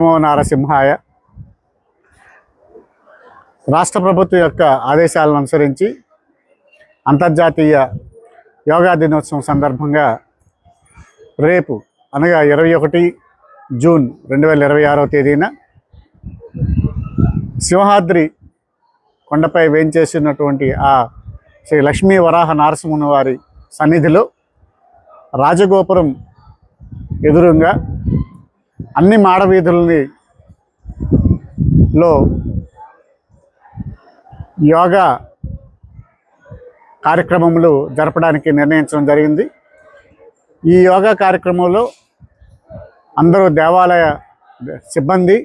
నమో నారసింహాయ. రాష్ట్ర ప్రభుత్వం యొక్క ఆదేశాలను అనుసరించి అంతర్జాతీయ యోగా దినోత్సవం సందర్భంగా రేపు అనగా 21 జూన్ 2026వ తేదీన సింహాద్రి కొండపై వేంచేసినటువంటి ఆ శ్రీ లక్ష్మీ వరాహ నరసింహుని వారి సన్నిధిలో రాజగోపురం ఎదురుగా అన్ని మాడవీధులలో యోగా కార్యక్రమములు జరపడానికి నిర్ణయించడం జరిగింది. ఈ యోగా కార్యక్రమంలో అందరూ దేవాలయ సిబ్బంది,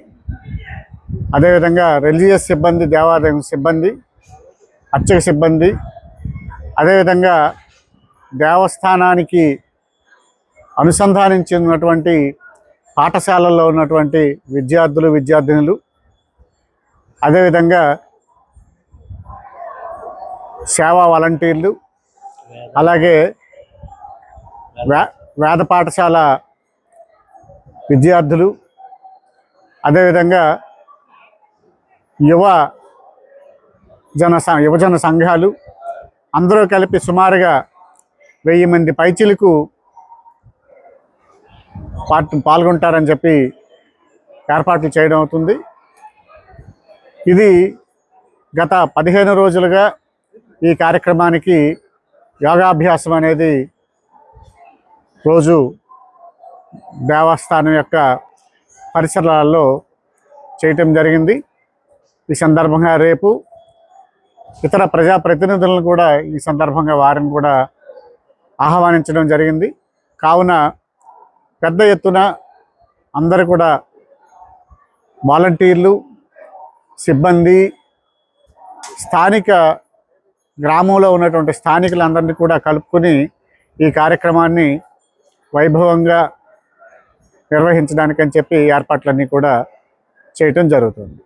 అదేవిధంగా రిలీజియస్ సిబ్బంది, దేవాలయం సిబ్బంది, అర్చక సిబ్బంది, అదేవిధంగా దేవస్థానానికి అనుసంధానించినటువంటి పాఠశాలల్లో ఉన్నటువంటి విద్యార్థులు, విద్యార్థినులు, అదేవిధంగా సేవా వాలంటీర్లు, అలాగే వేద పాఠశాల విద్యార్థులు, అదేవిధంగా యువజన సంఘాలు అందరూ కలిపి సుమారుగా 1000 మంది పైచిలకు పాల్గొంటారని చెప్పి ఏర్పాట్లు చేయడం అవుతుంది. ఇది గత 15 రోజులుగా ఈ కార్యక్రమానికి యోగాభ్యాసం అనేది రోజు దేవస్థానం యొక్క పరిసరాల్లో చేయటం జరిగింది. ఈ సందర్భంగా రేపు ఇతర ప్రజాప్రతినిధులను కూడా ఈ సందర్భంగా వారిని కూడా ఆహ్వానించడం జరిగింది. కావున పెద్ద ఎత్తున అందరూ కూడా వాలంటీర్లు, సిబ్బంది, స్థానిక గ్రామంలో ఉన్నటువంటి స్థానికులందరినీ కూడా కలుపుకొని ఈ కార్యక్రమాన్ని వైభవంగా నిర్వహించడానికని చెప్పి ఏర్పాట్లన్నీ కూడా చేయటం జరుగుతుంది.